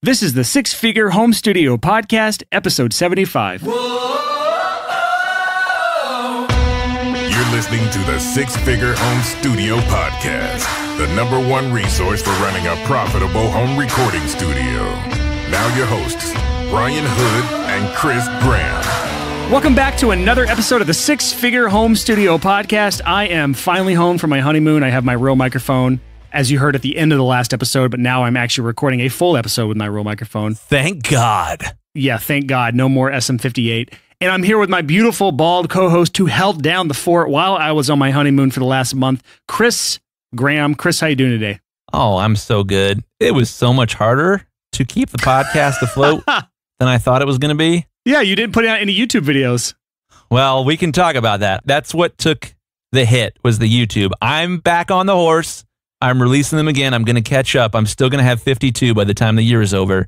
This is the Six Figure Home Studio Podcast, episode 75. You're listening to the Six Figure Home Studio Podcast, the #1 resource for running a profitable home recording studio. Now your hosts, Brian Hood and Chris Graham. Welcome back to another episode of the Six Figure Home Studio Podcast. I am finally home from my honeymoon. I have my real microphone, as you heard at the end of the last episode, but now I'm actually recording a full episode with my real microphone. Thank God. Yeah, thank God. No more SM58. And I'm here with my beautiful bald co-host who held down the fort while I was on my honeymoon for the last month, Chris Graham. Chris, how you doing today? Oh, I'm so good. It was so much harder to keep the podcast afloat than I thought it was going to be. Yeah, you didn't put out any YouTube videos. Well, we can talk about that. That's what took the hit, was the YouTube. I'm back on the horse. I'm releasing them again. I'm going to catch up. I'm still going to have 52 by the time the year is over.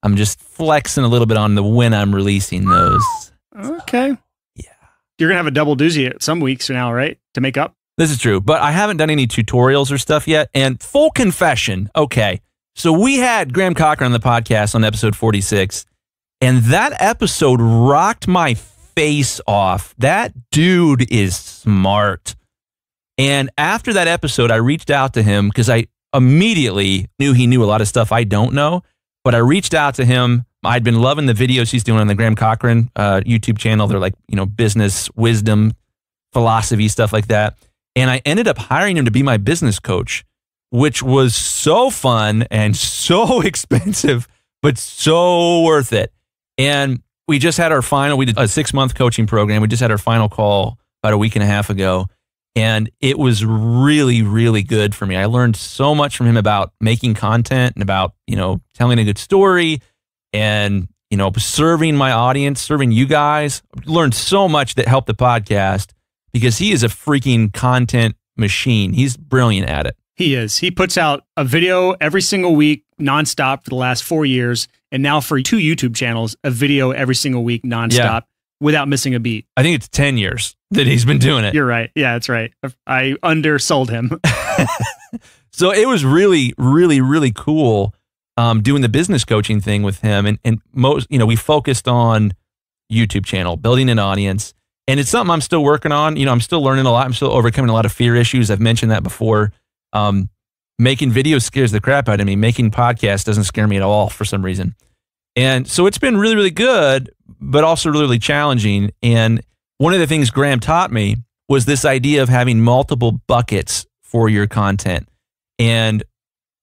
I'm just flexing a little bit on the when I'm releasing those. Okay. Yeah. You're going to have a double doozy some weeks from now, right? To make up? This is true, but I haven't done any tutorials or stuff yet. And full confession, okay, so we had Graham Cochran on the podcast on episode 46, and that episode rocked my face off. That dude is smart. And after that episode, I reached out to him because I immediately knew he knew a lot of stuff I don't know, but I reached out to him. I'd been loving the videos he's doing on the Graham Cochran YouTube channel. They're like, business, wisdom, philosophy, stuff like that. And I ended up hiring him to be my business coach, which was so fun and so expensive, but so worth it. And we just had our final, we did a 6-month coaching program. We just had our final call about a week and a half ago. And it was really, really good for me. I learned so much from him about making content and about, telling a good story and, serving my audience, serving you guys. Learned so much that helped the podcast because he is a freaking content machine. He's brilliant at it. He is. He puts out a video every single week, nonstop for the last 4 years. And now for 2 YouTube channels, a video every single week, nonstop, without missing a beat. I think it's 10 years that he's been doing it. You're right. Yeah, that's right. I undersold him. So it was really, really, really cool doing the business coaching thing with him. And most, we focused on YouTube channel, building an audience. And it's something I'm still working on. I'm still learning a lot. I'm still overcoming a lot of fear issues. I've mentioned that before. Making videos scares the crap out of me. Making podcasts doesn't scare me at all for some reason. And so it's been really, really good, but also really, really challenging. And one of the things Graham taught me was this idea of having multiple buckets for your content. And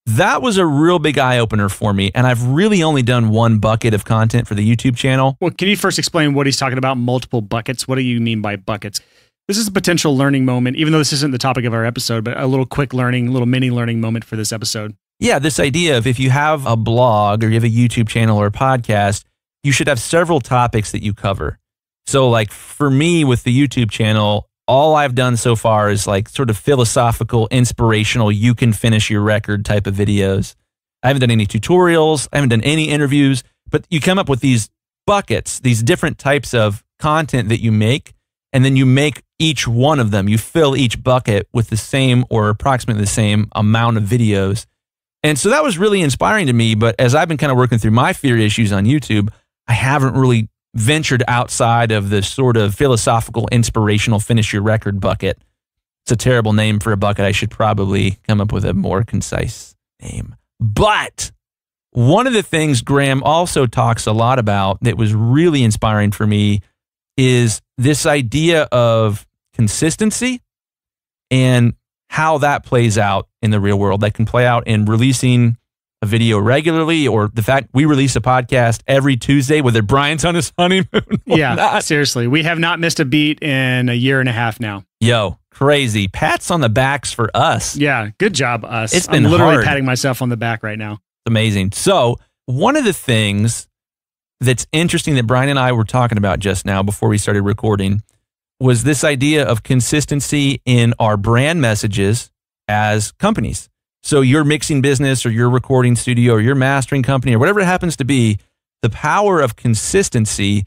that was a real big eye-opener for me. And I've really only done one bucket of content for the YouTube channel. Well, can you first explain what he's talking about, multiple buckets? What do you mean by buckets? This is a potential learning moment, even though this isn't the topic of our episode, but a little quick learning, little mini learning moment for this episode. Yeah, this idea of if you have a blog or you have a YouTube channel or a podcast, you should have several topics that you cover. So like for me with the YouTube channel, all I've done so far is like sort of philosophical, inspirational, you can finish your record type of videos. I haven't done any tutorials. I haven't done any interviews, but you come up with these buckets, these different types of content that you make, and then you make each one of them. You fill each bucket with the same or approximately the same amount of videos. And so that was really inspiring to me. But as I've been kind of working through my fear issues on YouTube, I haven't really ventured outside of the sort of philosophical, inspirational, finish your record bucket. It's a terrible name for a bucket. I should probably come up with a more concise name. But one of the things Graham also talks a lot about that was really inspiring for me is this idea of consistency and how that plays out in the real world. That can play out in releasing a video regularly, or the fact we release a podcast every Tuesday, whether Brian's on his honeymoon or not. Seriously. We have not missed a beat in a year and a half now. Yo, crazy. Pats on the backs for us. Yeah, good job, us. It's been I'm literally hard. patting myself on the back right now. It's amazing. So one of the things that's interesting that Brian and I were talking about just now before we started recording was this idea of consistency in our brand messages as companies. So your mixing business or your recording studio or your mastering company or whatever it happens to be, the power of consistency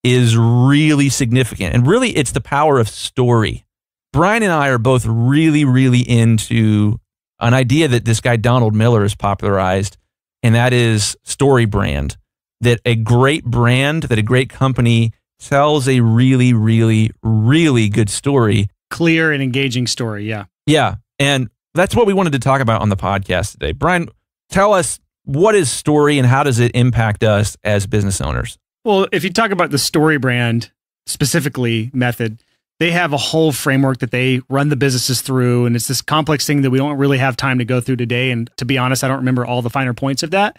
is really significant. And really, it's the power of story. Brian and I are both really, really into an idea that this guy Donald Miller has popularized and that is story brand. That a great brand, that a great company tells a really, really, really good story. Clear and engaging story, yeah. Yeah, and that's what we wanted to talk about on the podcast today. Brian, tell us, what is story and how does it impact us as business owners? Well, if you talk about the story brand specifically method, they have a whole framework that they run the businesses through, and it's this complex thing that we don't really have time to go through today. And to be honest, I don't remember all the finer points of that.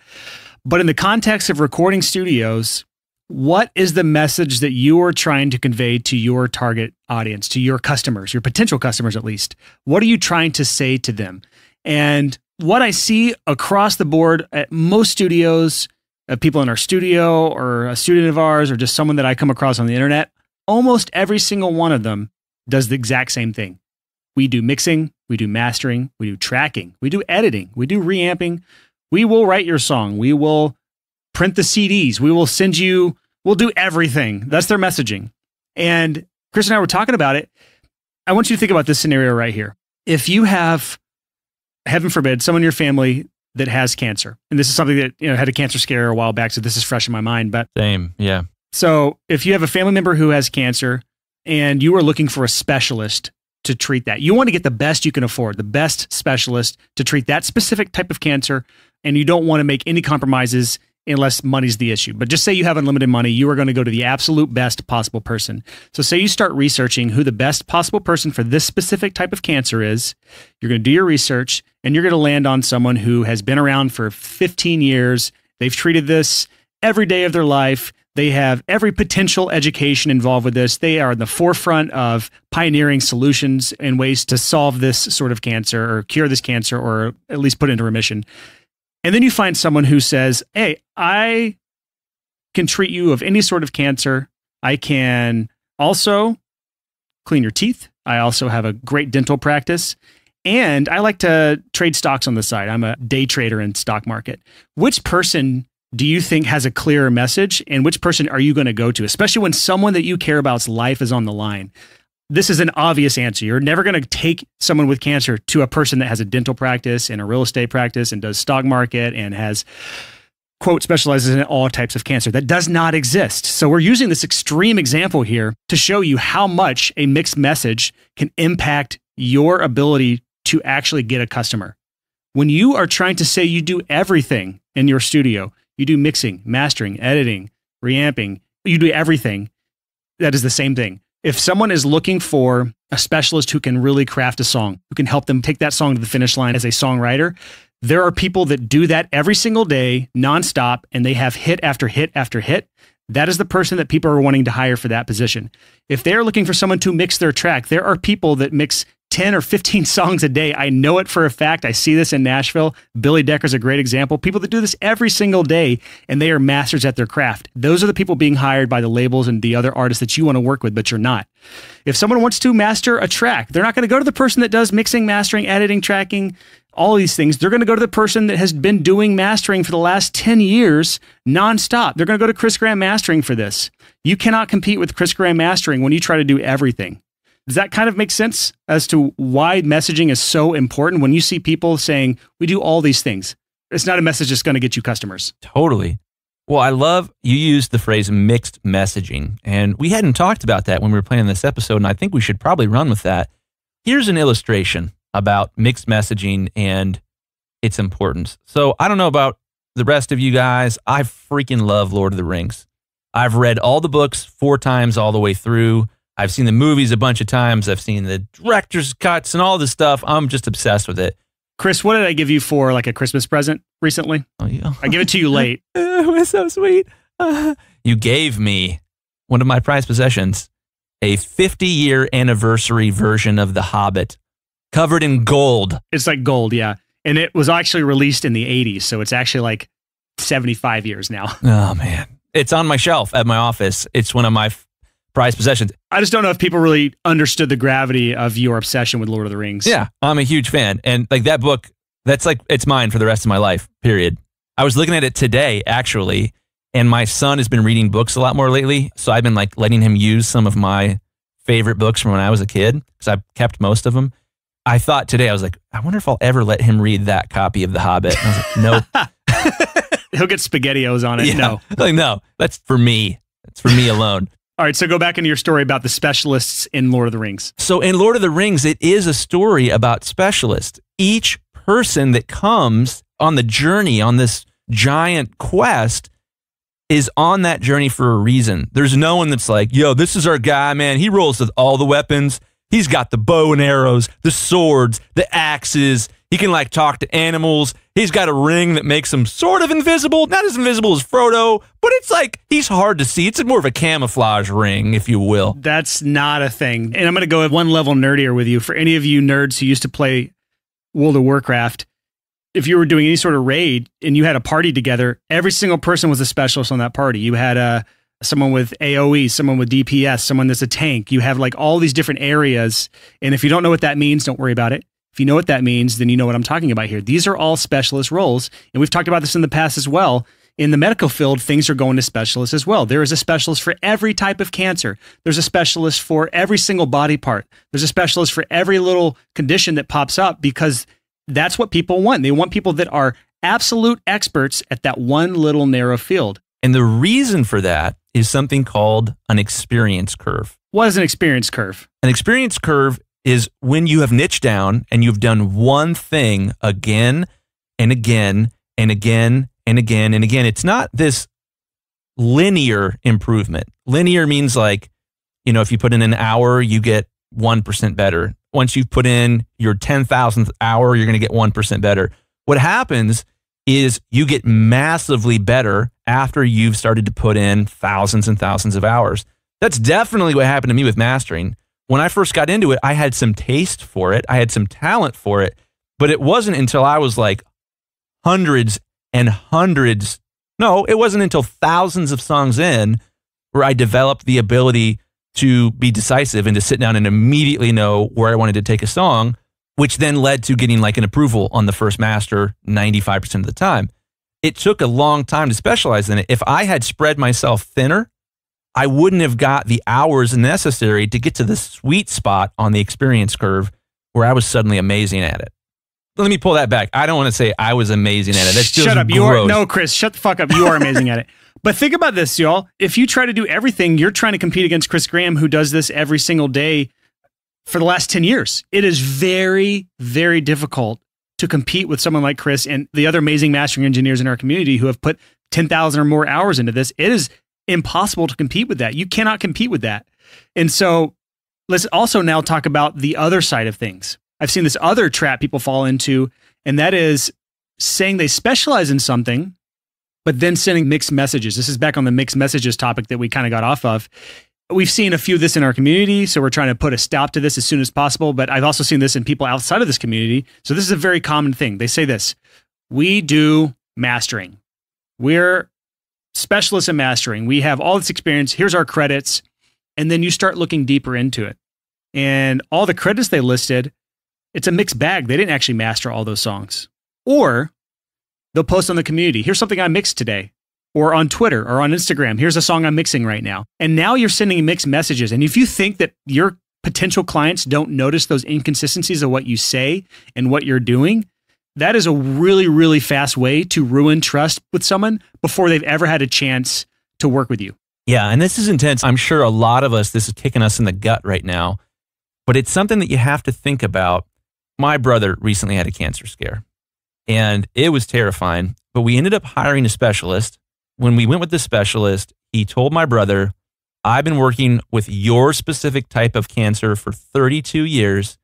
But in the context of recording studios, what is the message that you are trying to convey to your target audience, to your customers, your potential customers at least? What are you trying to say to them? And what I see across the board at most studios, people in our studio or a student of ours or just someone that I come across on the internet, almost every single one of them does the exact same thing. We do mixing, we do mastering, we do tracking, we do editing, we do reamping. We will write your song. We will print the CDs. We will send you, we'll do everything. That's their messaging. And Chris and I were talking about it. I want you to think about this scenario right here. If you have, heaven forbid, someone in your family that has cancer, and this is something that, had a cancer scare a while back, so this is fresh in my mind, but same, yeah. So if you have a family member who has cancer and you are looking for a specialist to treat that, you want to get the best you can afford, the best specialist to treat that specific type of cancer, and you don't want to make any compromises unless money's the issue. But just say you have unlimited money, you are going to go to the absolute best possible person. So say you start researching who the best possible person for this specific type of cancer is. You're going to do your research, and you're going to land on someone who has been around for 15 years. They've treated this every day of their life. They have every potential education involved with this. They are in the forefront of pioneering solutions and ways to solve this sort of cancer or cure this cancer or at least put it into remission. And then you find someone who says, hey, I can treat you of any sort of cancer. I can also clean your teeth. I also have a great dental practice. And I like to trade stocks on the side. I'm a day trader in stock market. Which person do you think has a clearer message, and which person are you going to go to, especially when someone that you care about's life is on the line? This is an obvious answer. You're never going to take someone with cancer to a person that has a dental practice and a real estate practice and does stock market and has, quote, specializes in all types of cancer. That does not exist. So we're using this extreme example here to show you how much a mixed message can impact your ability to actually get a customer. When you are trying to say you do everything in your studio, you do mixing, mastering, editing, reamping, you do everything, that is the same thing. If someone is looking for a specialist who can really craft a song, who can help them take that song to the finish line as a songwriter, there are people that do that every single day, nonstop, and they have hit after hit after hit. That is the person that people are wanting to hire for that position. If they're looking for someone to mix their track, there are people that mix 10 or 15 songs a day. I know it for a fact. I see this in Nashville. Billy Decker's a great example. People that do this every single day, and they are masters at their craft. Those are the people being hired by the labels and the other artists that you want to work with, but you're not. If someone wants to master a track, they're not going to go to the person that does mixing, mastering, editing, tracking, all these things. They're going to go to the person that has been doing mastering for the last 10 years nonstop. They're going to go to Chris Graham Mastering for this. You cannot compete with Chris Graham Mastering when you try to do everything. Does that kind of make sense as to why messaging is so important when you see people saying, we do all these things? It's not a message that's going to get you customers. Totally. Well, I love you used the phrase mixed messaging, and we hadn't talked about that when we were planning this episode, and I think we should probably run with that. Here's an illustration about mixed messaging and its importance. So I don't know about the rest of you guys. I freaking love Lord of the Rings. I've read all the books 4 times all the way through. I've seen the movies a bunch of times. I've seen the director's cuts and all this stuff. I'm just obsessed with it. Chris, what did I give you for like a Christmas present recently? Oh, yeah. I gave it to you late. It was so sweet. You gave me one of my prized possessions, a 50-year anniversary version of The Hobbit, covered in gold. It's like gold, yeah. And it was actually released in the 80s, so it's actually like 75 years now. Oh, man. It's on my shelf at my office. It's one of my prized possessions. I just don't know if people really understood the gravity of your obsession with Lord of the Rings. Yeah, I'm a huge fan. And like that book, that's like, it's mine for the rest of my life, period. I was looking at it today, actually, and my son has been reading books a lot more lately. So I've been like letting him use some of my favorite books from when I was a kid, because I've kept most of them. I thought today, I was like, I wonder if I'll ever let him read that copy of The Hobbit. And I was like, nope. He'll get SpaghettiOs on it. Yeah. No. Like, no, that's for me. That's for me alone. All right, so go back into your story about the specialists in Lord of the Rings. So in Lord of the Rings, it is a story about specialists. Each person that comes on the journey, on this giant quest, is on that journey for a reason. There's no one that's like, yo, this is our guy, man. He rolls with all the weapons. He's got the bow and arrows, the swords, the axes. He can like talk to animals. He's got a ring that makes him sort of invisible. Not as invisible as Frodo, but it's like he's hard to see. It's more of a camouflage ring, if you will. That's not a thing. And I'm going to go one level nerdier with you. For any of you nerds who used to play World of Warcraft, if you were doing any sort of raid and you had a party together, every single person was a specialist on that party. You had someone with AoE, someone with DPS, someone that's a tank. You have like all these different areas. And if you don't know what that means, don't worry about it. If you know what that means, then you know what I'm talking about here. These are all specialist roles. And we've talked about this in the past as well. In the medical field, things are going to specialists as well. There is a specialist for every type of cancer. There's a specialist for every single body part. There's a specialist for every little condition that pops up, because that's what people want. They want people that are absolute experts at that one little narrow field. And the reason for that is something called an experience curve. What is an experience curve? An experience curve is when you have niched down and you've done one thing again and again and again and again and again. It's not this linear improvement. Linear means like, you know, if you put in an hour, you get 1% better. Once you've put in your 10,000th hour, you're going to get 1% better. What happens is you get massively better after you've started to put in thousands and thousands of hours. That's definitely what happened to me with mastering. When I first got into it, I had some taste for it. I had some talent for it, but it wasn't until I was like hundreds and hundreds. No, it wasn't until thousands of songs in where I developed the ability to be decisive and to sit down and immediately know where I wanted to take a song, which then led to getting like an approval on the first master 95% of the time. It took a long time to specialize in it. If I had spread myself thinner, I wouldn't have got the hours necessary to get to the sweet spot on the experience curve where I was suddenly amazing at it. Let me pull that back. I don't want to say I was amazing at it. That's just Shut up. gross. No, Chris, shut the fuck up. You are amazing at it. But think about this, y'all. If you try to do everything, you're trying to compete against Chris Graham, who does this every single day for the last 10 years. It is very, very difficult to compete with someone like Chris and the other amazing mastering engineers in our community who have put 10,000 or more hours into this. It is impossible to compete with that. You cannot compete with that. And so let's also now talk about the other side of things. I've seen this other trap people fall into, and that is saying they specialize in something, but then sending mixed messages. This is back on the mixed messages topic that we kind of got off of. We've seen a few of this in our community, so we're trying to put a stop to this as soon as possible, but I've also seen this in people outside of this community. So this is a very common thing. They say this: we do mastering. We're specialists in mastering. We have all this experience. Here's our credits. And then you start looking deeper into it. And all the credits they listed, it's a mixed bag. They didn't actually master all those songs. Or they'll post on the community, here's something I mixed today. Or on Twitter or on Instagram, here's a song I'm mixing right now. And now you're sending mixed messages. And if you think that your potential clients don't notice those inconsistencies of what you say and what you're doing, that is a really, really fast way to ruin trust with someone before they've ever had a chance to work with you. Yeah, and this is intense. I'm sure a lot of us, this is kicking us in the gut right now, but it's something that you have to think about. My brother recently had a cancer scare, and it was terrifying, but we ended up hiring a specialist. When we went with the specialist, he told my brother, I've been working with your specific type of cancer for 32 years,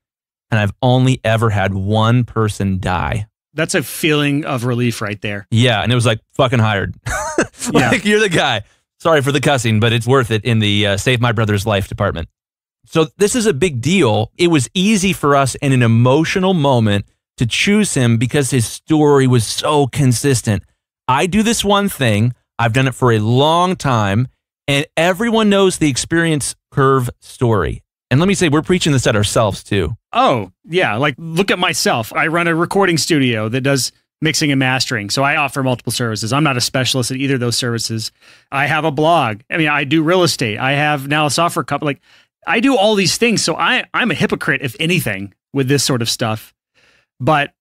and I've only ever had one person die. That's a feeling of relief right there. Yeah, and it was like, fucking hired. Like, you're the guy. Sorry for the cussing, but it's worth it in the Save My Brother's Life department. So this is a big deal. It was easy for us in an emotional moment to choose him because his story was so consistent. I do this one thing. I've done it for a long time, and everyone knows the experience curve story. And let me say, we're preaching this at ourselves too. Oh, yeah. Like, look at myself. I run a recording studio that does mixing and mastering. So I offer multiple services. I'm not a specialist at either of those services. I have a blog. I mean, I do real estate. I have now a software company. Like, I do all these things. So I'm a hypocrite, if anything, with this sort of stuff. But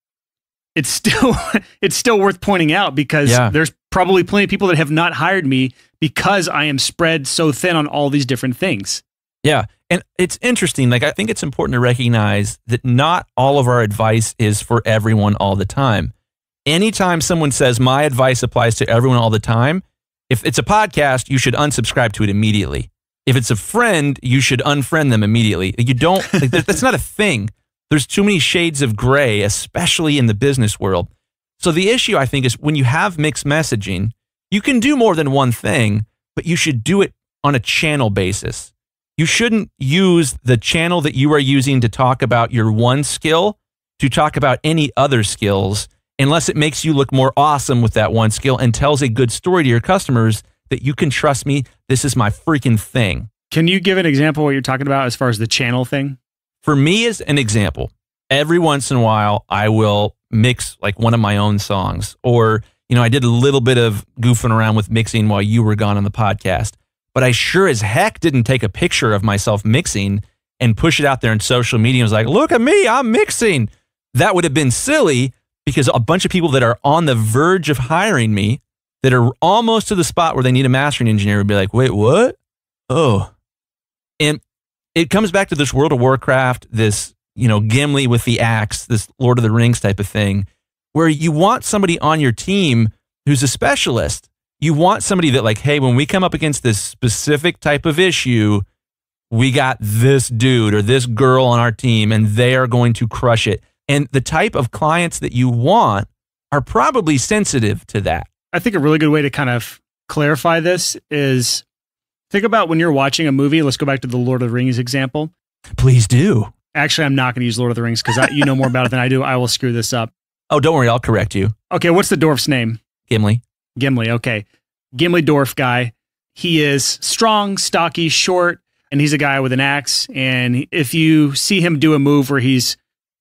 it's still worth pointing out because there's probably plenty of people that have not hired me because I am spread so thin on all these different things. Yeah. And it's interesting. Like, I think it's important to recognize that not all of our advice is for everyone all the time. Anytime someone says my advice applies to everyone all the time, if it's a podcast, you should unsubscribe to it immediately. If it's a friend, you should unfriend them immediately. You don't, like, that's not a thing. There's too many shades of gray, especially in the business world. So the issue, I think, is when you have mixed messaging, you can do more than one thing, but you should do it on a channel basis. You shouldn't use the channel that you are using to talk about your one skill to talk about any other skills unless it makes you look more awesome with that one skill and tells a good story to your customers that you can trust me, this is my freaking thing. Can you give an example of what you're talking about as far as the channel thing? For me, as an example, every once in a while, I will mix like one of my own songs. Or, you know, I did a little bit of goofing around with mixing while you were gone on the podcast. But I sure as heck didn't take a picture of myself mixing and push it out there on social media. I was like, look at me, I'm mixing. That would have been silly because a bunch of people that are on the verge of hiring me, that are almost to the spot where they need a mastering engineer, would be like, wait, what? Oh. And it comes back to this World of Warcraft, this, you know, Gimli with the axe, this Lord of the Rings type of thing, where you want somebody on your team who's a specialist. You want somebody that, like, hey, when we come up against this specific type of issue, we got this dude or this girl on our team and they are going to crush it. And the type of clients that you want are probably sensitive to that. I think a really good way to kind of clarify this is think about when you're watching a movie. Let's go back to the Lord of the Rings example. Please do. Actually, I'm not going to use Lord of the Rings because you know more about it than I do. I will screw this up. Oh, don't worry. I'll correct you. Okay, what's the dwarf's name? Gimli. Gimli, okay. Gimli dwarf guy. He is strong, stocky, short, and he's a guy with an axe. And if you see him do a move where he's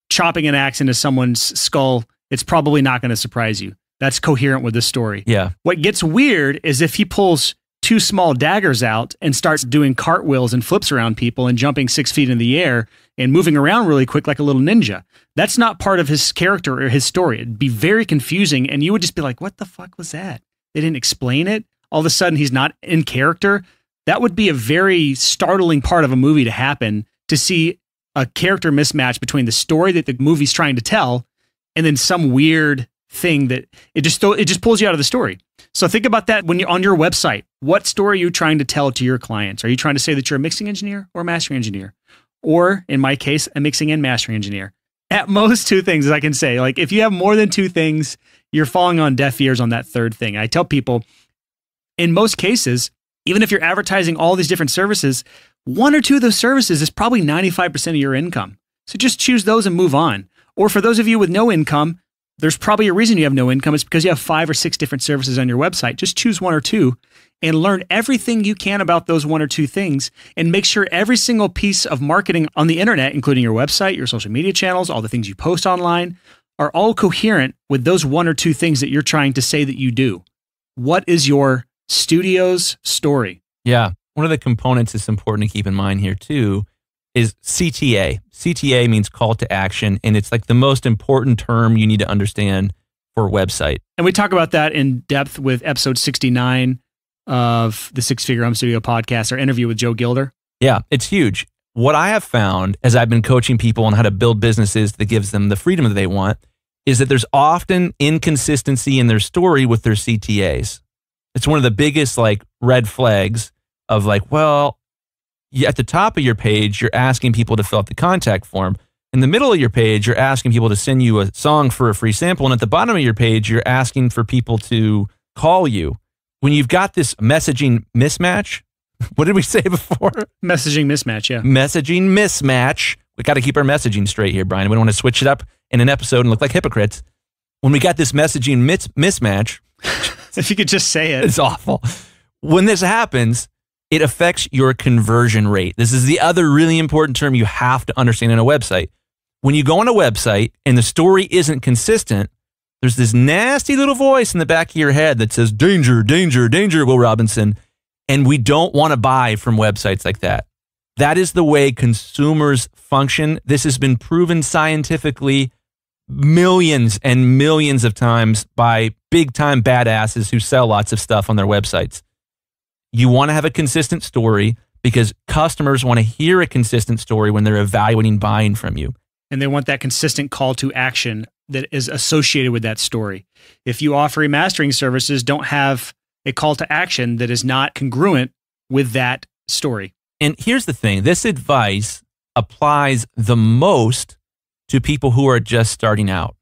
chopping an axe into someone's skull, it's probably not going to surprise you. That's coherent with the story. Yeah. What gets weird is if he pulls two small daggers out and starts doing cartwheels and flips around people and jumping 6 feet in the air and moving around really quick like a little ninja. That's not part of his character or his story. It'd be very confusing, and you would just be like, what the fuck was that? They didn't explain it. All of a sudden, he's not in character. That would be a very startling part of a movie to happen, to see a character mismatch between the story that the movie's trying to tell and then some weird thing that it just pulls you out of the story. So think about that when you're on your website. What story are you trying to tell to your clients? Are you trying to say that you're a mixing engineer or a mastering engineer? Or in my case, a mixing and mastering engineer. At most two things, as I can say. Like if you have more than two things, you're falling on deaf ears on that third thing. I tell people, in most cases, even if you're advertising all these different services, one or two of those services is probably 95% of your income. So just choose those and move on. Or for those of you with no income, there's probably a reason you have no income. It's because you have 5 or 6 different services on your website. Just choose one or two and learn everything you can about those one or two things, and make sure every single piece of marketing on the internet, including your website, your social media channels, all the things you post online, are all coherent with those one or two things that you're trying to say that you do. What is your studio's story? Yeah. One of the components that's important to keep in mind here too is CTA. CTA means call to action, and it's like the most important term you need to understand for a website. And we talk about that in depth with episode 69 of the Six Figure Home Studio podcast, our interview with Joe Gilder. Yeah, it's huge. What I have found as I've been coaching people on how to build businesses that gives them the freedom that they want is that there's often inconsistency in their story with their CTAs. It's one of the biggest like red flags of like, well, at the top of your page, you're asking people to fill out the contact form. In the middle of your page, you're asking people to send you a song for a free sample. And at the bottom of your page, you're asking for people to call you. When you've got this messaging mismatch, what did we say before? Messaging mismatch, yeah. Messaging mismatch. We got to keep our messaging straight here, Brian. We don't want to switch it up in an episode and look like hypocrites. When we got this messaging mismatch. If you could just say it. It's awful. When this happens, it affects your conversion rate. This is the other really important term you have to understand in a website. When you go on a website and the story isn't consistent, there's this nasty little voice in the back of your head that says, danger, danger, danger, Will Robinson. And we don't want to buy from websites like that. That is the way consumers function. This has been proven scientifically millions and millions of times by big-time badasses who sell lots of stuff on their websites. You want to have a consistent story because customers want to hear a consistent story when they're evaluating buying from you. And they want that consistent call to action that is associated with that story. If you offer remastering services, don't have a call to action that is not congruent with that story. And here's the thing. This advice applies the most to people who are just starting out.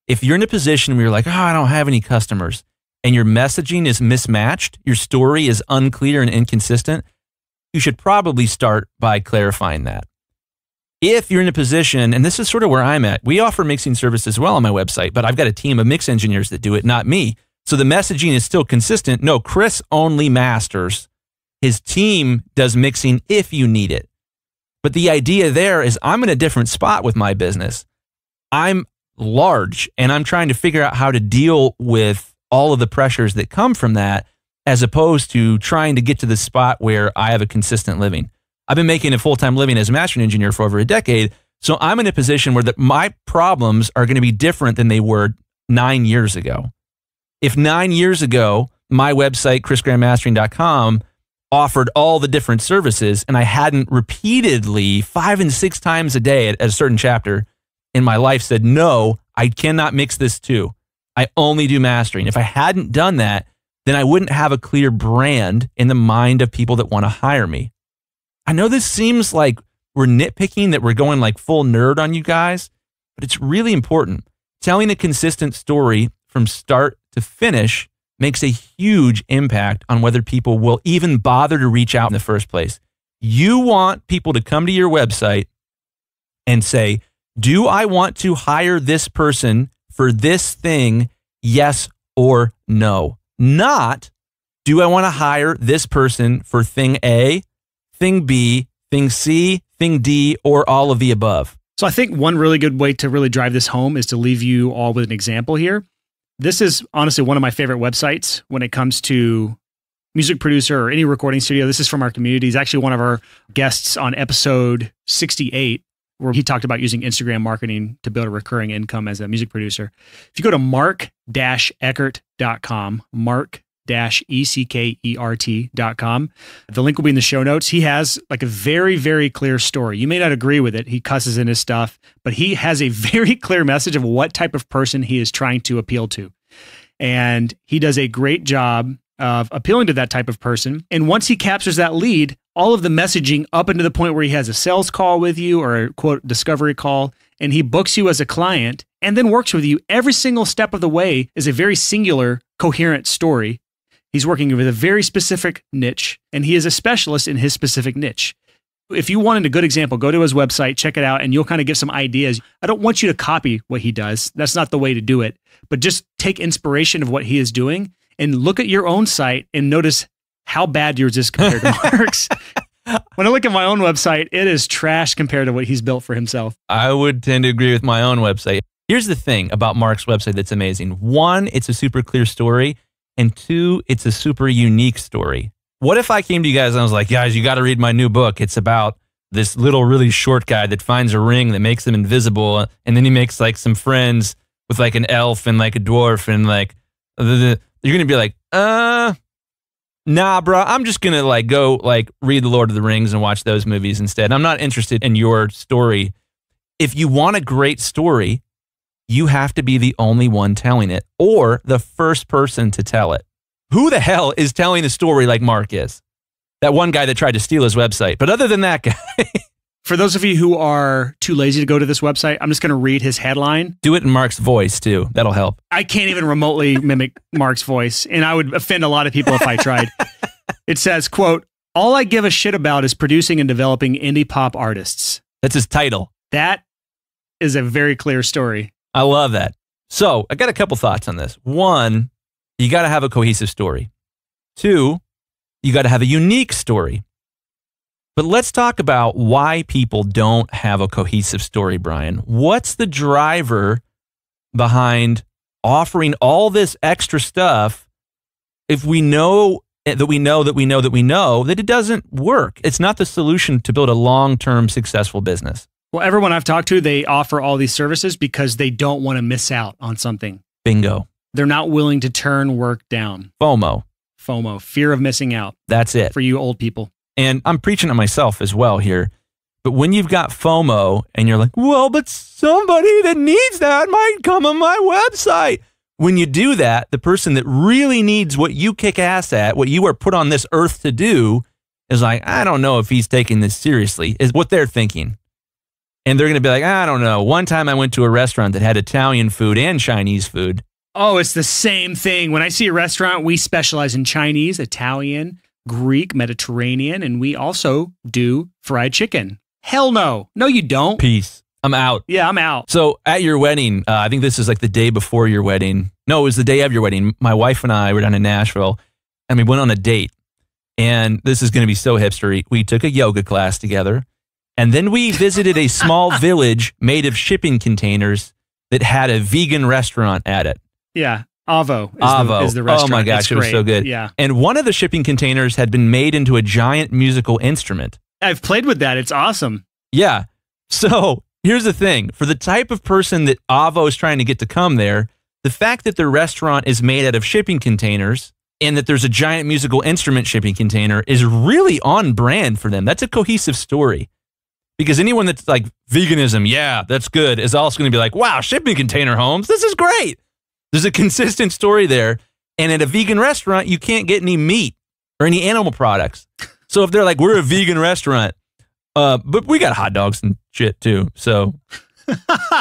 If you're in a position where you're like, oh, I don't have any customers, and your messaging is mismatched, your story is unclear and inconsistent, you should probably start by clarifying that. If you're in a position, and this is sort of where I'm at, we offer mixing service as well on my website, but I've got a team of mix engineers that do it, not me. So the messaging is still consistent. No, Chris only masters. His team does mixing if you need it. But the idea there is I'm in a different spot with my business. I'm large, and I'm trying to figure out how to deal with all of the pressures that come from that, as opposed to trying to get to the spot where I have a consistent living. I've been making a full-time living as a mastering engineer for over a decade, so I'm in a position where my problems are going to be different than they were 9 years ago. If 9 years ago, my website, chrisgrandmastering.com, offered all the different services, and I hadn't repeatedly 5 and 6 times a day at a certain chapter in my life said, no, I cannot mix this too. I only do mastering. If I hadn't done that, then I wouldn't have a clear brand in the mind of people that want to hire me. I know this seems like we're nitpicking, that we're going like full nerd on you guys, but it's really important. Telling a consistent story from start to finish makes a huge impact on whether people will even bother to reach out in the first place. You want people to come to your website and say, do I want to hire this person for this thing, yes or no? Not, do I want to hire this person for thing A, thing B, thing C, thing D, or all of the above? So I think one really good way to really drive this home is to leave you all with an example here. This is honestly one of my favorite websites when it comes to music producer or any recording studio. This is from our community. He's actually one of our guests on episode 68, where he talked about using Instagram marketing to build a recurring income as a music producer. If you go to mark-eckert.com, mark-eckert.com, the link will be in the show notes. He has like a very, very clear story. You may not agree with it. He cusses in his stuff, but he has a very clear message of what type of person he is trying to appeal to. And he does a great job of appealing to that type of person. And once he captures that lead, all of the messaging up into the point where he has a sales call with you or a quote discovery call, and he books you as a client and then works with you every single step of the way is a very singular, coherent story. He's working with a very specific niche, and he is a specialist in his specific niche. If you wanted a good example, go to his website, check it out, and you'll kind of get some ideas. I don't want you to copy what he does. That's not the way to do it. But just take inspiration of what he is doing and look at your own site and notice how bad yours is compared to Mark's. When I look at my own website, it is trash compared to what he's built for himself. I would tend to agree with my own website. Here's the thing about Mark's website that's amazing. 1, it's a super clear story. And 2, it's a super unique story. What if I came to you guys and I was like, guys, you got to read my new book. It's about this little really short guy that finds a ring that makes him invisible. And then he makes like some friends with like an elf and like a dwarf. And like, you're going to be like, nah, bro, I'm just going to like go like read The Lord of the Rings and watch those movies instead. I'm not interested in your story. If you want a great story, you have to be the only one telling it or the first person to tell it. Who the hell is telling a story like Mark is? That one guy that tried to steal his website. But other than that guy. For those of you who are too lazy to go to this website, I'm just going to read his headline. Do it in Mark's voice too. That'll help. I can't even remotely mimic Mark's voice, and I would offend a lot of people if I tried. It says, quote, "All I give a shit about is producing and developing indie pop artists." That's his title. That is a very clear story. I love that. So I got a couple thoughts on this. 1, you got to have a cohesive story. 2, you got to have a unique story. But let's talk about why people don't have a cohesive story, Brian. What's the driver behind offering all this extra stuff if we know that it doesn't work? It's not the solution to build a long-term successful business. Well, everyone I've talked to, they offer all these services because they don't want to miss out on something. Bingo. They're not willing to turn work down. FOMO. FOMO, fear of missing out. That's it. For you old people. And I'm preaching to myself as well here. But when you've got FOMO and you're like, well, but somebody that needs that might come on my website. When you do that, the person that really needs what you kick ass at, what you are put on this earth to do, is like, I don't know if he's taking this seriously, is what they're thinking. And they're going to be like, I don't know. One time I went to a restaurant that had Italian food and Chinese food. Oh, it's the same thing. When I see a restaurant, we specialize in Chinese, Italian, Greek, Mediterranean, and we also do fried chicken. Hell no. No, you don't. Peace. I'm out. Yeah, I'm out. So at your wedding, I think this is like the day before your wedding. No, it was the day of your wedding. My wife and I were down in Nashville, and we went on a date. And this is going to be so hipstery. We took a yoga class together. And then we visited a small village made of shipping containers that had a vegan restaurant at it. Yeah, Avo is the Oh restaurant. my gosh, it was so good. Yeah. And one of the shipping containers had been made into a giant musical instrument. I've played with that. It's awesome. Yeah. So here's the thing. For the type of person that Avo is trying to get to come there, the fact that their restaurant is made out of shipping containers and that there's a giant musical instrument shipping container is really on brand for them. That's a cohesive story. Because anyone that's like, veganism, yeah, that's good, is also going to be like, wow, shipping container homes, this is great. There's a consistent story there. And at a vegan restaurant, you can't get any meat or any animal products. So if they're like, we're a vegan restaurant, but we got hot dogs and shit too. So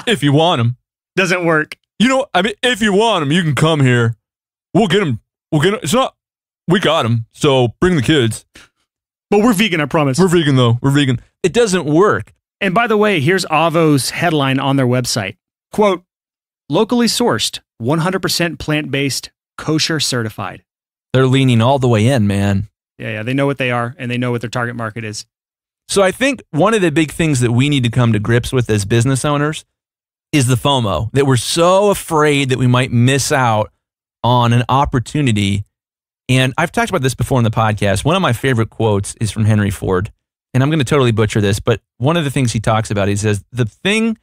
if you want them. Doesn't work. You know, I mean, if you want them, you can come here. We'll get them. It's not, we got them. So bring the kids. But we're vegan, I promise. We're vegan though. We're vegan. It doesn't work. And by the way, here's Avo's headline on their website. Quote, locally sourced, 100% plant-based, kosher certified. They're leaning all the way in, man. Yeah, they know what they are, and they know what their target market is. So I think one of the big things that we need to come to grips with as business owners is the FOMO, that we're so afraid that we might miss out on an opportunity. And I've talked about this before in the podcast. One of my favorite quotes is from Henry Ford. And I'm going to totally butcher this, but one of the things he talks about, he says, the thing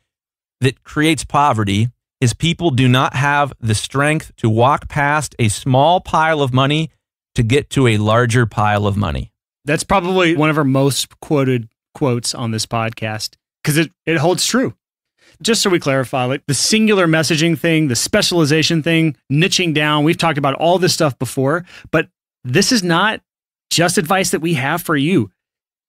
that creates poverty is people do not have the strength to walk past a small pile of money to get to a larger pile of money. That's probably one of our most quoted quotes on this podcast because it holds true. Just so we clarify, like the singular messaging thing, the specialization thing, niching down, we've talked about all this stuff before, but this is not just advice that we have for you.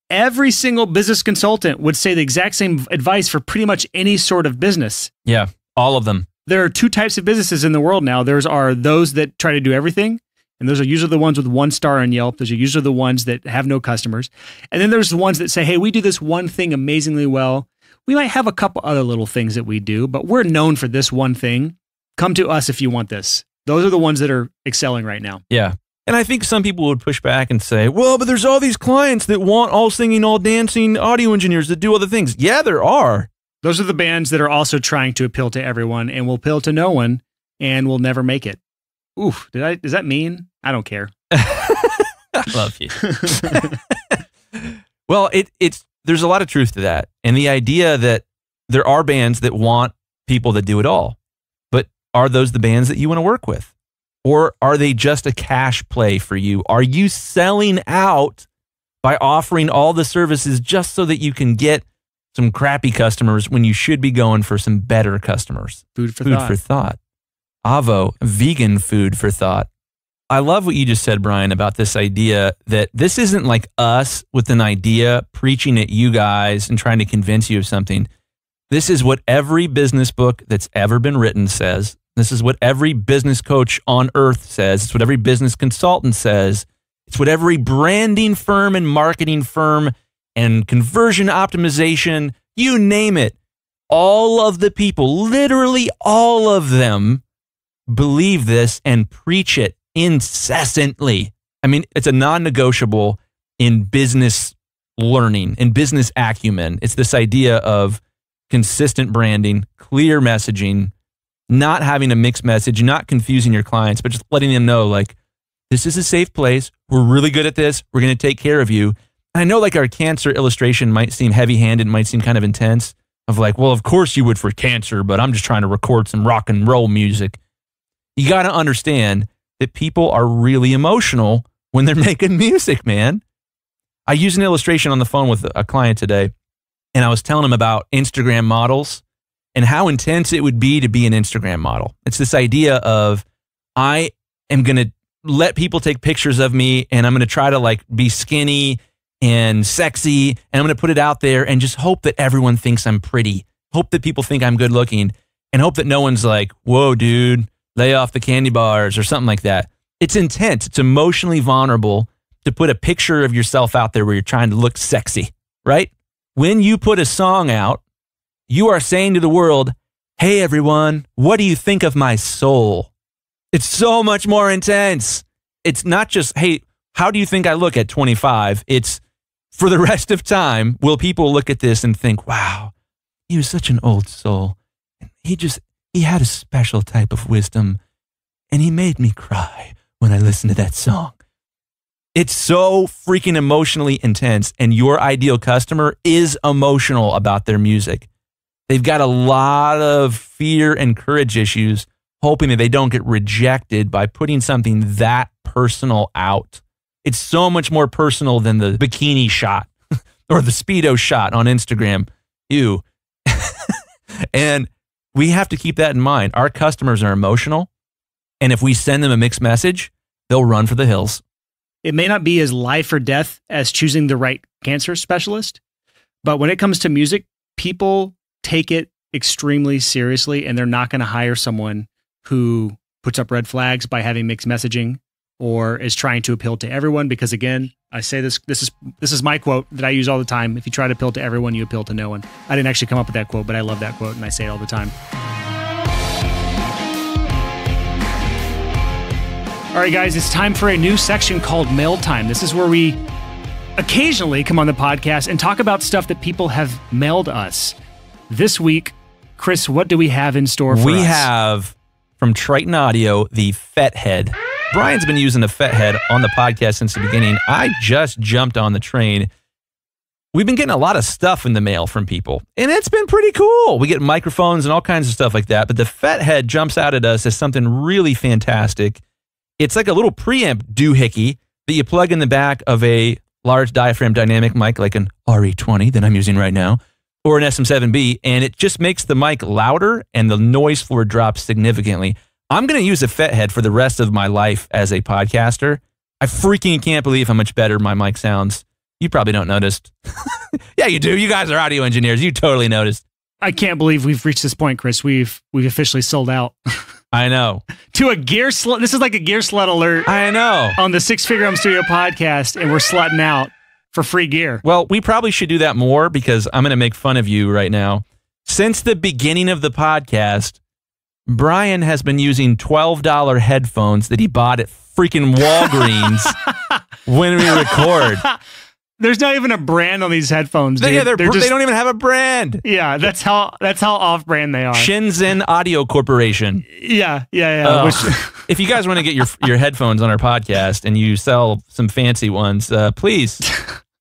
Every single business consultant would say the exact same advice for pretty much any sort of business. Yeah, all of them. There are two types of businesses in the world now. There's those that try to do everything, and those are usually the ones with 1 star on Yelp. Those are usually the ones that have no customers. And then there's the ones that say, hey, we do this one thing amazingly well. We might have a couple other little things that we do, but we're known for this one thing. Come to us if you want this. Those are the ones that are excelling right now. Yeah. And I think some people would push back and say, well, but there's all these clients that want all singing, all dancing audio engineers that do other things. Yeah, there are. Those are the bands that are also trying to appeal to everyone and will appeal to no one and will never make it. Oof, is that mean? I don't care. I love you. Well, there's a lot of truth to that. And the idea that there are bands that want people that do it all. But are those the bands that you want to work with? Or are they just a cash play for you? Are you selling out by offering all the services just so that you can get some crappy customers when you should be going for some better customers? Food for thought. Avo, vegan food for thought. I love what you just said, Brian, about this idea that this isn't like us with an idea preaching at you guys and trying to convince you of something. This is what every business book that's ever been written says. This is what every business coach on earth says. It's what every business consultant says. It's what every branding firm and marketing firm and conversion optimization, you name it. All of the people, literally all of them, believe this and preach it incessantly. I mean, it's a non-negotiable in business learning, in business acumen. It's this idea of consistent branding, clear messaging, not having a mixed message, not confusing your clients, but just letting them know, like, this is a safe place. We're really good at this. We're going to take care of you. And I know like our cancer illustration might seem heavy-handed, might seem kind of intense, of like, well, of course you would for cancer, but I'm just trying to record some rock and roll music. You got to understand that people are really emotional when they're making music, man. I used an illustration on the phone with a client today, and I was telling him about Instagram models and how intense it would be to be an Instagram model. It's this idea of I am going to let people take pictures of me, and I'm going to try to like be skinny and sexy, and I'm going to put it out there and just hope that everyone thinks I'm pretty, hope that people think I'm good looking, and hope that no one's like, whoa, dude, lay off the candy bars or something like that. It's intense. It's emotionally vulnerable to put a picture of yourself out there where you're trying to look sexy, right? When you put a song out, you are saying to the world, hey, everyone, what do you think of my soul? It's so much more intense. It's not just, hey, how do you think I look at 25? It's for the rest of time, will people look at this and think, wow, he was such an old soul. He had a special type of wisdom, and he made me cry when I listened to that song. It's so freaking emotionally intense, and your ideal customer is emotional about their music. They've got a lot of fear and courage issues, hoping that they don't get rejected by putting something that personal out. It's so much more personal than the bikini shot or the Speedo shot on Instagram. Ew. And we have to keep that in mind. Our customers are emotional, and if we send them a mixed message, they'll run for the hills. It may not be as life or death as choosing the right cancer specialist, but when it comes to music, people take it extremely seriously, and they're not going to hire someone who puts up red flags by having mixed messaging or is trying to appeal to everyone. Because again, I say this is my quote that I use all the time. If you try to appeal to everyone, you appeal to no one. I didn't actually come up with that quote, but I love that quote and I say it all the time. All right, guys, it's time for a new section called Mail Time. This is where we occasionally come on the podcast and talk about stuff that people have mailed us. This week, Chris, what do we have in store for us? We have from Triton Audio, the FET head. Brian's been using the FET head on the podcast since the beginning. I just jumped on the train. We've been getting a lot of stuff in the mail from people, and it's been pretty cool. We get microphones and all kinds of stuff like that, but the FET head jumps out at us as something really fantastic. It's like a little preamp doohickey that you plug in the back of a large diaphragm dynamic mic like an RE20 that I'm using right now, or an SM7B, and it just makes the mic louder and the noise floor drops significantly. I'm going to use a FET head for the rest of my life as a podcaster. I freaking can't believe how much better my mic sounds. You probably don't notice. Yeah, you do. You guys are audio engineers. You totally noticed. I can't believe we've reached this point, Chris. We've officially sold out. I know. To a gear slut. This is like a gear slut alert. I know. On the Six Figure Home Studio podcast, and we're slutting out for free gear. Well, we probably should do that more because I'm going to make fun of you right now. Since the beginning of the podcast, Brian has been using $12 headphones that he bought at freaking Walgreens when we record. There's not even a brand on these headphones, dude. Yeah, they don't even have a brand. Yeah, that's how off-brand they are. Shenzhen Audio Corporation. Yeah. If you guys want to get your headphones on our podcast and you sell some fancy ones, please,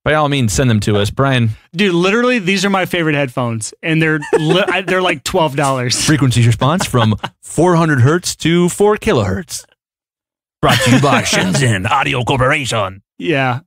by all means, send them to us. Brian. Dude, literally, these are my favorite headphones, and they're like $12. Frequency response from 400 hertz to 4 kilohertz. Brought to you by Shenzhen Audio Corporation. Yeah.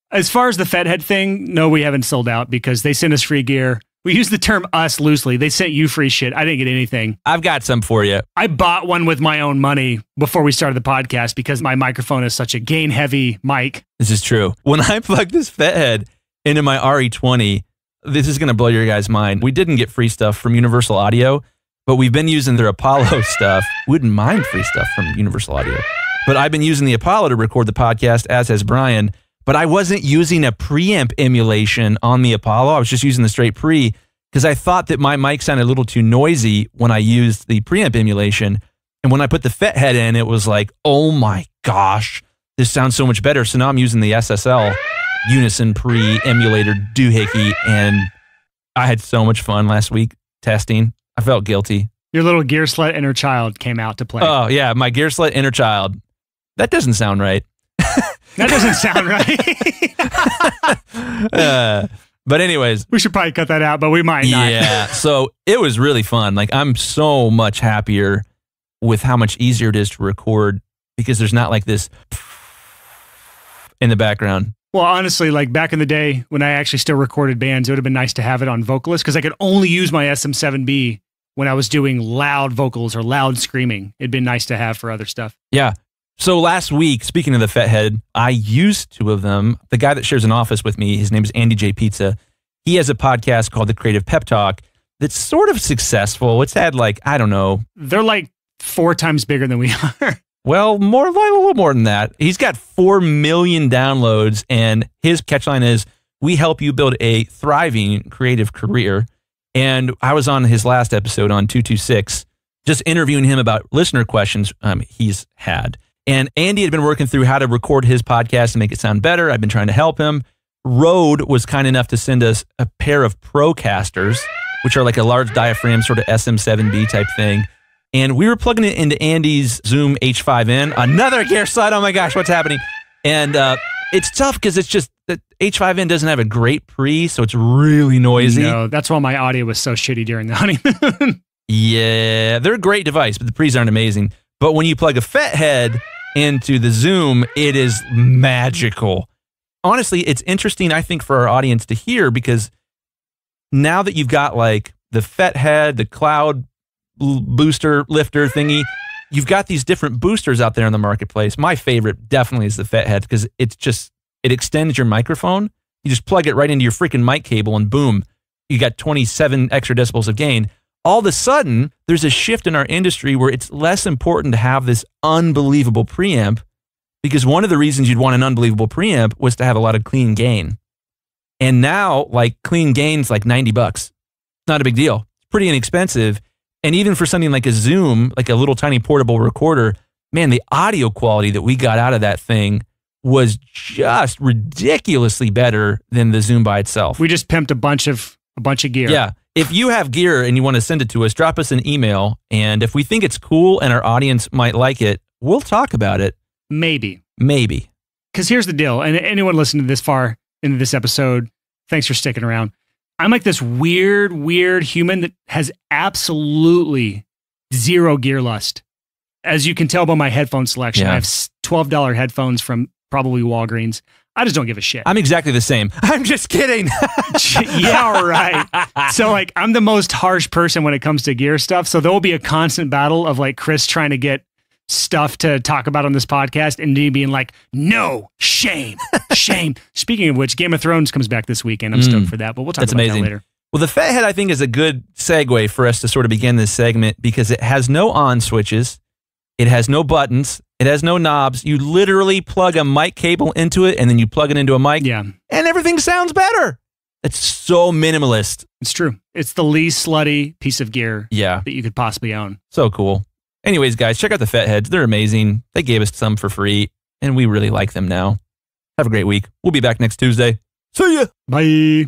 As far as the FET head thing, no, we haven't sold out because they sent us free gear. We use the term us loosely. They sent you free shit. I didn't get anything. I've got some for you. I bought one with my own money before we started the podcast because my microphone is such a gain-heavy mic. This is true. When I plug this FET head into my RE20, this is going to blow your guys' mind. We didn't get free stuff from Universal Audio, but we've been using their Apollo stuff. Wouldn't mind free stuff from Universal Audio. But I've been using the Apollo to record the podcast, as has Brian. But I wasn't using a preamp emulation on the Apollo. I was just using the straight pre because I thought that my mic sounded a little too noisy when I used the preamp emulation. And when I put the FET head in, it was like, oh my gosh, this sounds so much better. So now I'm using the SSL Unison pre-emulator doohickey, and I had so much fun last week testing. I felt guilty. Your little gear slut inner child came out to play. Oh, yeah, my gear slut inner child. That doesn't sound right. That doesn't sound right. But anyways. We should probably cut that out, but we might not. Yeah. So it was really fun. Like, I'm so much happier with how much easier it is to record because there's not like this in the background. Well, honestly, like back in the day when I actually still recorded bands, it would have been nice to have it on Vocalist because I could only use my SM7B when I was doing loud vocals or loud screaming. It'd been nice to have for other stuff. Yeah. So last week, speaking of the Fethead, I used two of them. The guy that shares an office with me, his name is Andy J. Pizza. He has a podcast called The Creative Pep Talk that's sort of successful. It's had like, I don't know. They're like 4 times bigger than we are. Well, a little more than that. He's got 4 million downloads, and his catchline is, we help you build a thriving creative career. And I was on his last episode on 226, just interviewing him about listener questions he's had. And Andy had been working through how to record his podcast and make it sound better. I've been trying to help him. Rode was kind enough to send us a pair of Procasters, which are like a large diaphragm sort of SM7B type thing. And we were plugging it into Andy's Zoom H5N. Another gear slide. Oh my gosh, what's happening? And it's tough because it's just that H5N doesn't have a great pre, so it's really noisy. No, that's why my audio was so shitty during the honeymoon. Yeah, they're a great device, but the pre's aren't amazing. But when you plug a Fethead into the Zoom, it is magical. Honestly, it's interesting, I think, for our audience to hear because now that you've got like the Fethead, the cloud booster lifter thingy, you've got these different boosters out there in the marketplace. My favorite definitely is the Fethead because it extends your microphone. You just plug it right into your freaking mic cable and boom, you got 27 extra decibels of gain. All of a sudden, there's a shift in our industry where it's less important to have this unbelievable preamp because one of the reasons you'd want an unbelievable preamp was to have a lot of clean gain. And now, like, clean gain's like $90. It's not a big deal. It's pretty inexpensive. And even for something like a Zoom, like a little tiny portable recorder, man, the audio quality that we got out of that thing was just ridiculously better than the Zoom by itself. We just pimped a bunch of gear. Yeah. If you have gear and you want to send it to us, drop us an email. And if we think it's cool and our audience might like it, we'll talk about it. Maybe. Because here's the deal. And anyone listening to this far into this episode, thanks for sticking around. I'm like this weird human that has absolutely zero gear lust. As you can tell by my headphone selection, Yeah. I have $12 headphones from probably Walgreens. I just don't give a shit. I'm exactly the same. I'm just kidding. Yeah, right. So like, I'm the most harsh person when it comes to gear stuff. So there will be a constant battle of like Chris trying to get stuff to talk about on this podcast and me being like, no, shame. Speaking of which, Game of Thrones comes back this weekend. I'm stoked for that, but we'll talk about that later. Well, the Fethead, I think, is a good segue for us to sort of begin this segment because it has no on switches. It has no buttons. It has no knobs. You literally plug a mic cable into it and then you plug it into a mic. Yeah. And everything sounds better. It's so minimalist. It's true. It's the least slutty piece of gear that you could possibly own. So cool. Anyways, guys, check out the Fetheads. They're amazing. They gave us some for free, and we really like them now. Have a great week. We'll be back next Tuesday. See ya. Bye.